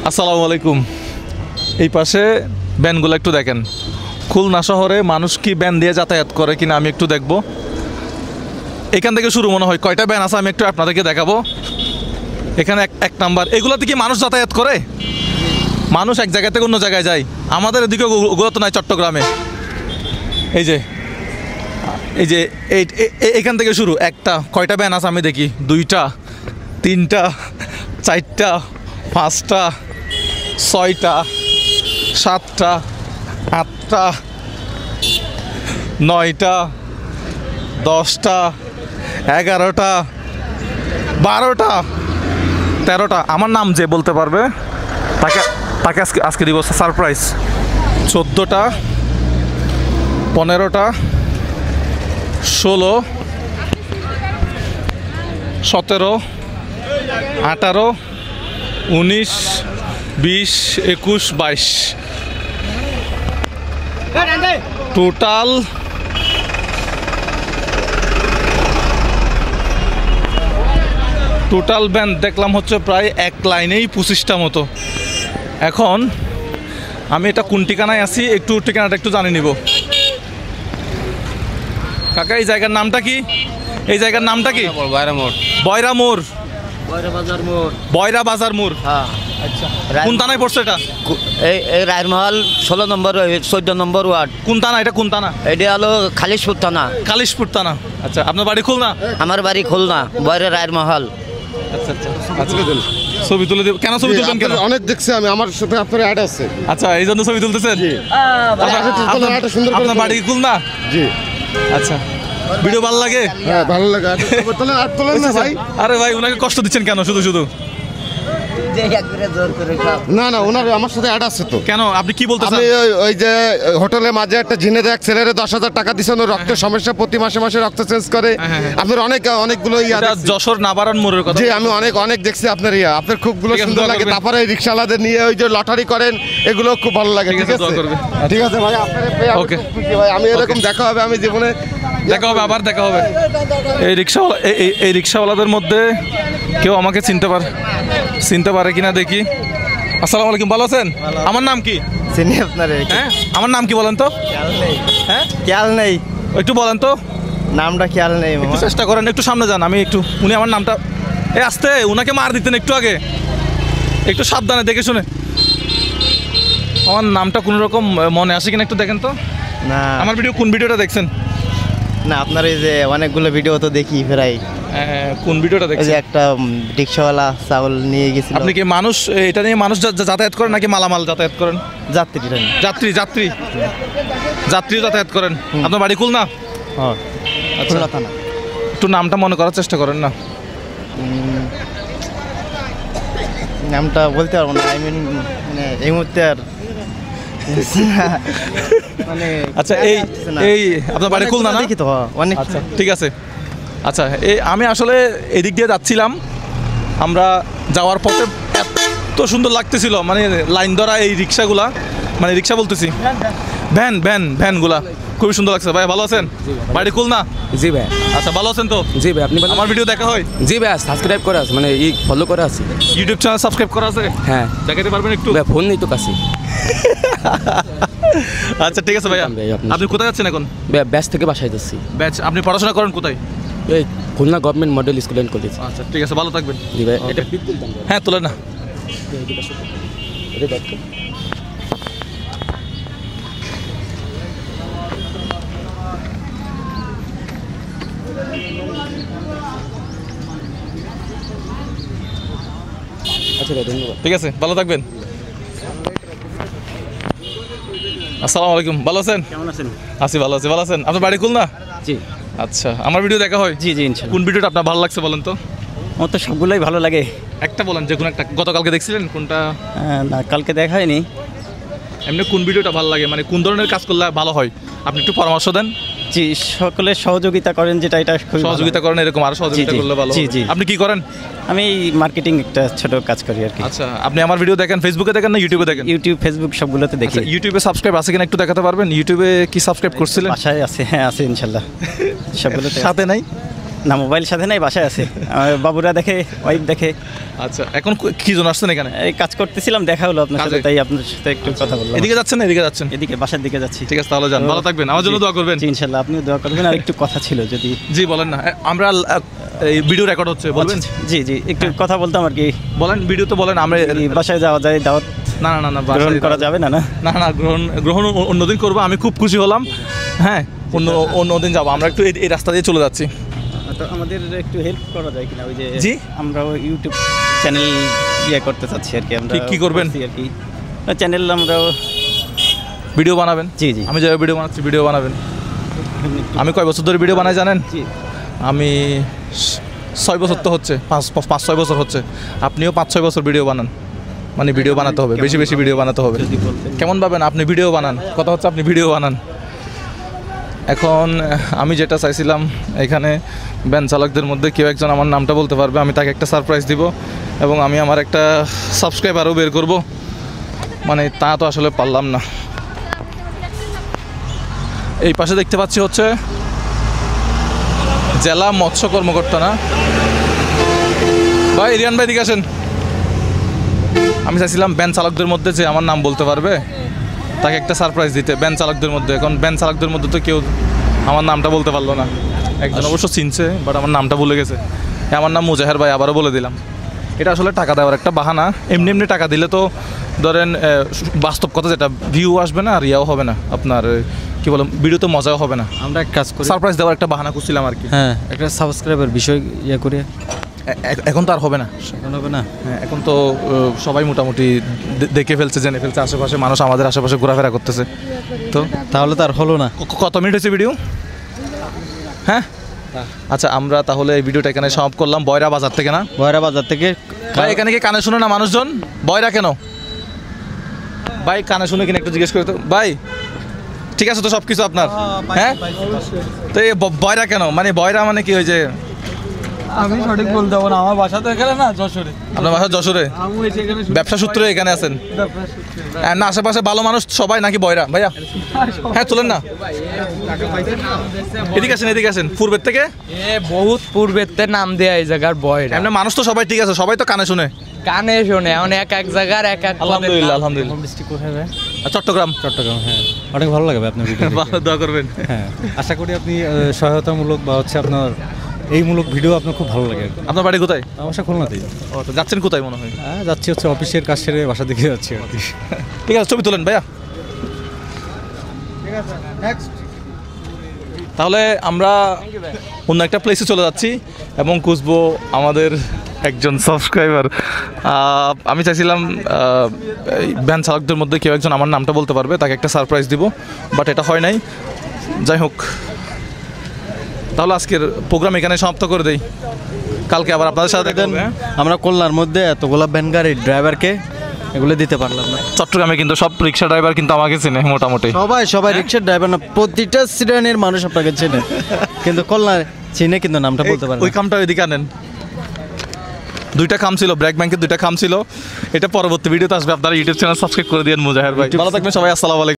আসসালামু আলাইকুম। এই পাশে ভ্যানগুলো একটু দেখেন। খুলনা শহরে মানুষ কি ভ্যান দিয়ে যাতায়াত করে কিনা আমি একটু দেখব। এখান থেকে শুরু মনে হয়, কয়টা ভ্যান আছে আমি একটু আপনাদেরকে দেখাবো। এখানে এক নাম্বার, এগুলোতে কি মানুষ যাতায়াত করে? মানুষ এক জায়গা থেকে অন্য জায়গায় যায়। আমাদের এদিকে ওগুলো তো নাই চট্টগ্রামে। এই যে এখান থেকে শুরু। একটা, কয়টা ভ্যান আছে আমি দেখি? 2টা, 3টা, 4টা, 5টা, 6টা, 7টা, 8টা, 9টা, 10টা, 11টা, 12টা, 13টা। আমার নাম যে বলতে পারবে তাকে আজকে দিব সারপ্রাইজ। 14টা, 15টা, 16, 17, 18, 19, 20, 21, 22 টোটাল। ভ্যান দেখলাম হচ্ছে প্রায় এক লাইনেই 25টা মতো। এখন আমি এটা কোন ঠিকানায় আছি, একটু ঠিকানাটা একটু জানিয়ে নিব। কাকা, এই জায়গার নামটা কি? এই জায়গার নামটা কি? বয়রা মোড়। বয়রা বাজার মোড়। আচ্ছা, কোন থানায় পড়ছে এটা? এই রায়মহল 16 নম্বর 14 নম্বর ওয়ার্ড। কোন থানা এটা? কোন থানা? এটা হলো খালিশপুর থানা। খালিশপুর থানা। আচ্ছা, আপনার বাড়ি খুলনা? আমার বাড়ি খুলনা, বয়রা রায়মহল। আচ্ছা আচ্ছা আচ্ছা, ছবি তুলে দেব। কেন ছবি তুলবেন? কেন? অনেক দেখছি আমি, আমার সাথে আপনার অ্যাড আছে। আচ্ছা, এই জন্য ছবি তুলতেছেন? আপনার বাড়ি খুলনা? জি। আচ্ছা, ভিডিও ভালো লাগে? হ্যাঁ, ভালো লাগে। তোলেন না ভাই। আরে ভাই, ওনাকে কষ্ট দিচ্ছেন কেন শুধু শুধু? না না, ওনার আমার সাথে অ্যাড আছে তো। কেন, আপনি কি বলতে চান? আপনি ওই যে হোটেলের মাঝে একটা ঝিনে দেখ ছেলেরে 10,000 টাকা দিচ্ছেন, রক্তের সমস্যা, প্রতি মাসে মাসে রক্ত চেঞ্জ করে। আপনার অনেকগুলো যশোর নাবারণ মোড়ের কথা। জি, আমি অনেক দেখছি আপনার আপনার খুবগুলো সুন্দর লাগে। তারপরে রিক্সাওয়ালাদের নিয়ে ওই যে লটারি করেন, এগুলো খুব ভালো লাগে। ঠিক আছে, ঠিক আছে ভাই, আপনার ওকে ভাই, আমি এরকম দেখা হবে, আমি জীবনে দেখা হবে, আবার দেখা হবে। এই রিক্সাওয়ালাদের মধ্যে কেউ আমাকে চিনতে পারে কিনা দেখি। আসসালামু আলাইকুম, ভালো আছেন? আমার নাম কি? চিনি আপনার? হ্যাঁ, আমার নাম কি বলেন তো? হ্যাঁ, খেয়াল নেই। একটু বলেন তো নামটা, খেয়াল নেই। একটু চেষ্টা করেন, একটু সামনে যান। আমি একটু, উনি আমার নামটা আসতে উনাকে মার দিতেন একটু আগে। একটু সাবধানে দেখে শুনে। আমার নামটা কোনো রকম মনে আসে কিনা একটু দেখেন তো। না, আমার কোন ভিডিওটা দেখছেন? না, আপনার এই যে অনেকগুলো ভিডিও তো দেখি প্রায়। কোন ভিডিওটা দেখছেন? একটা রিক্সাওয়ালা চাউল নিয়ে গেছিল। আপনি কি মানুষ, এটা নিয়ে মানুষ যাতায়াত করেন নাকি মালামাল যাতায়াত করেন? যাত্রী যাতায়াত করেন। আপনার বাড়ি খুলনা? আচ্ছা, একটু নামটা মনে করার চেষ্টা করেন না। নামটা বলতে পারবো না, আই মিন মানে এই মুহূর্তে আর মানে। আচ্ছা, এই আপনার বাড়ি খুলনা না? দেখি তো অনেক। আচ্ছা, ঠিক আছে। আচ্ছা, আমি আসলে এদিক দিয়ে যাচ্ছিলাম। আমরা যাওয়ার পথে এত সুন্দর লাগতেছিল, মানে লাইন ধরা এই রিক্সাগুলা, মানে রিক্সা বলতেছি, ভ্যানগুলা খুবই সুন্দর লাগছে। ভাই ভালো আছেন? বাড়ি খুলনা? জি ভাই। আচ্ছা, ভালো আছেন তো? জি ভাই। আপনি আমার ভিডিও দেখা হয়? জি ভাই, সাবস্ক্রাইব করা আছে, মানে ফলো করা আছে। ইউটিউব চ্যানেল সাবস্ক্রাইব করা আছে? হ্যাঁ। দেখাতে পারবেন একটু? ভাই ফোন নেই তো কাছে। আচ্ছা, ঠিক আছে ভাইয়া। আপনি কোথায় যাচ্ছেন এখন? ব্যাচ থেকে বাসায় যাচ্ছি। ব্যাচ? আপনি পড়াশোনা করেন কোথায়? এই Khulna government model school and college. আচ্ছা, ঠিক আছে, ভালো থাকবেন। জি ভাই। এটা হ্যাঁ, তোলেন না। আচ্ছা ভাই, ধন্যবাদ। ঠিক আছে, ভালো থাকবেন। আসসালামু আলাইকুম, ভালো আছেন? কেমন আছেন? আছি, ভালো আছি। ভালো আছেন? আপনার বাড়ি খুলনা? জি। আচ্ছা, আমার ভিডিও দেখা হয়? জি জি, ইনশাআল্লাহ। কোন ভিডিওটা আপনার ভালো লাগছে বলেন তো? আমার তো সবগুলোই ভালো লাগে। একটা বলেন, যে কোনো একটা। গতকালকে দেখছিলেন কোনটা? না, কালকে দেখা হয়নি। এমনি কোন ভিডিওটা ভালো লাগে, মানে কোন ধরনের কাজ করলে ভালো হয়, আপনি একটু পরামর্শ দেন। জি, সকলে সহযোগিতা করেন, যেটা এটা সহযোগিতা করেন, এরকম আরো সহযোগিতা করলে ভালো। জি জি। আপনি কি করেন? আমি মার্কেটিং একটা ছোট কাজ করি আর কি। আচ্ছা, আপনি আমার ভিডিও দেখেন ফেসবুকে দেখেন না ইউটিউবে দেখেন? ইউটিউব, ফেসবুক সবগুলোতে দেখি। ইউটিউবে সাবস্ক্রাইব আছে কিনা একটু দেখাতে পারবেন? ইউটিউবে কি সাবস্ক্রাইব করছিলেন? বাসায় আছে, হ্যাঁ আছে ইনশাল্লাহ। সবগুলোতে সাথে নাই? না, মোবাইল সাথে নাই, বাসায় আছে। আমার বাবুরা দেখে, ওয়াইফ দেখে। আচ্ছা, এখন কি জন্য আসছেন এখানে? এই কাজ করতেছিলাম, দেখা হলো আপনার সাথে, কাজে? তাই আপনার সাথে একটু কথা বললাম। এদিকে যাচ্ছেন না এদিকে যাচ্ছেন? এদিকে বাসার দিকে যাচ্ছি। ঠিক আছে, তাহলে যান, ভালো থাকবেন, আমার জন্য দোয়া করবেন। জি, ইনশাল্লাহ, আপনিও দোয়া করবেন। আর একটু কথা ছিল যদি। জি বলেন না, আমরা এই ভিডিও রেকর্ড হচ্ছে, বলবেন? জি জি, একটু কথা বলতাম আর কি। বলেন, ভিডিও তো বলেন। আমরা এই বাসায় যাওয়া যায়, দাওয়াত না না না না গ্রহণ করা যাবে না? না না না, গ্রহণ অন্যদিন করবো। আমি খুব খুশি হলাম। হ্যাঁ, অন্যদিন যাবো। আমরা একটু এই রাস্তা দিয়ে চলে যাচ্ছি। তো আমাদের একটু হেল্প করা যায় কিনা? ওই যে জি? আমরাও ইউটিউব চ্যানেল করতে চাচ্ছি আর কি। আমরা কি করবেন আর কি চ্যানেল আমরাও ভিডিও বানাবেন? জি জি। আমি যাই ভিডিও বানাচ্ছি, ভিডিও বানাবেন। আমি কয় বছর ধরে ভিডিও বানাই জানেন? জি। আমি 6 বছর তো হচ্ছে, 5-6 বছর হচ্ছে। আপনিও 5-6 বছর ভিডিও বানান। মানে ভিডিও বানাতে হবে, বেশি বেশি ভিডিও বানাতে হবে। কেমন পাবেন? আপনি ভিডিও বানান, কথা হচ্ছে আপনি ভিডিও বানান। এখন আমি যেটা চাইছিলাম, এখানে ভ্যান চালকদের মধ্যে কেউ একজন আমার নামটা বলতে পারবে, আমি তাকে একটা সারপ্রাইজ দিব এবং আমি আমার একটা সাবস্ক্রাইবারও বের করব। মানে তা তো আসলে পারলাম না। এই পাশে দেখতে পাচ্ছি হচ্ছে জেলা মৎস্য কর্মকর্তা, না ভাই? রিয়ান ভাই দিকে আসেন। আমি চাইছিলাম ভ্যান চালকদের মধ্যে যে আমার নাম বলতে পারবে তাকে একটা সারপ্রাইজ দিতে, ভ্যান চালকদের মধ্যে। এখন ভ্যান চালকদের মধ্যে তো কেউ আমার নামটা বলতে পারলো না। একজন অবশ্য চিনছে, বাট আমার নামটা ভুলে গেছে। আমার নাম মুজাহের ভাই, আবারও বলে দিলাম। এটা আসলে টাকা দেওয়ার একটা বাহানা। এমনি এমনি টাকা দিলে তো ধরেন বাস্তব কথা যেটা, ভিউ আসবে না আর ইয়াও হবে না, আপনার কি বললাম, ভিডিওতে মজাও হবে না। আমরা এক কাজ করি, সারপ্রাইজ দেওয়ার একটা বাহানা করছিলাম আর কি। হ্যাঁ, একটা সাবস্ক্রাইবার বিষয় করে। এখন তো আর হবে না, এখন হবে না। হ্যাঁ, এখন তো সবাই মোটামুটি দেখে ফেলছে, জেনে ফেলছে। আশেপাশে মানুষ আমাদের আশেপাশে ঘোরাফেরা করতেছে। তো তাহলে তো আর হলো না। কত মিনিট হয়েছে ভিডিও? হ্যাঁ, আচ্ছা, আমরা তাহলে এই ভিডিওটা এখানে সমাপ্ত করলাম। বয়রা বাজার থেকে, না বয়রা বাজার থেকে। ভাই এখানে কি কানে শুনে না মানুষজন? বয়রা কেন ভাই? কানে শুনে কিনা একটু জিজ্ঞেস করে তো ভাই। ঠিক আছে তো, সব কিছু আপনার? হ্যাঁ, তো এই বয়রা কেন? মানে বয়রা মানে কি? ওই যে আমি সঠিক বলতে পারবো না, আমার বাসা তো এখানে না, যশোরে। আপনার বাসা যশোরে? আমি এখানে ব্যবসা সূত্রে এখানে আছেন? না, আশেপাশে ভালো মানুষ সবাই নাকি বয়রা ভাইয়া? হ্যাঁ, চলেন না, এদিকে আসেন, এদিকে আসেন। পূর্বের থেকে? বহুত পূর্বের নাম দেয়া এই জায়গার বয়রা। এমনি মানুষ তো সবাই ঠিক আছে, সবাই তো কানে শুনে। কানে শোনে, এখন এক এক জায়গার এক এক। আলহামদুলিল্লাহ, আলহামদুলিল্লাহ। ডিস্ট্রিক্ট কোথায় ভাই? চট্টগ্রাম। চট্টগ্রাম, হ্যাঁ। অনেক ভালো লাগে ভাই আপনার ভিডিও। দোয়া করবেন। হ্যাঁ, আশা করি আপনি সহায়তামূলক বা হচ্ছে আপনার এইমূলক ভিডিও আপনার খুব ভালো লাগে। আপনার বাড়ি কোথায়? আমার বাসা খুলনাতেই। ও, তো যাচ্ছেন কোথায় মনে হয়? হ্যাঁ, যাচ্ছি হচ্ছে অফিসের কাজ সেরে বাসা দিকে যাচ্ছি আর কি। ঠিক আছে, ছবি তোলেন ভাইয়া। তাহলে আমরা অন্য একটা প্লেসে চলে যাচ্ছি এবং খুঁজবো আমাদের একজন সাবস্ক্রাইবার। আমি চাইছিলাম এই ভ্যান চালকদের মধ্যে কেউ একজন আমার নামটা বলতে পারবে, তাকে একটা সারপ্রাইজ দিব, বাট এটা হয় নাই। যাই হোক, তাহলে আজকের প্রোগ্রাম এখানে সমাপ্ত করে দেই। কালকে আবার আপনাদের সাথে দেখা হবে। আমরা খুলনার মধ্যে এতগুলা ভ্যান গাড়ির ড্রাইভারকে এগুলো দিতে পারলাম না। চট্টগ্রামে কিন্তু সব রিক্সা ড্রাইভার কিন্তু আমাকে চেনে মোটামুটি। সবাই রিক্সার ড্রাইভার না, প্রতিটা শ্রেণীর মানুষ আপনাকে চেনে, কিন্তু খুলনা চিনে কিন্তু নামটা বলতে পারে ওই কামটা ওইদিকে আনেন। 2টা খাম ছিল, ব্র্যাক ব্যাংকের 2টা খাম ছিল। এটা পরবর্তী ভিডিওতে আসবে। আপনারা ইউটিউব চ্যানেল সাবস্ক্রাইব করে দিন মুজাহের ভাই। ভালো থাকবেন সবাই, আসসালামু আলাইকুম।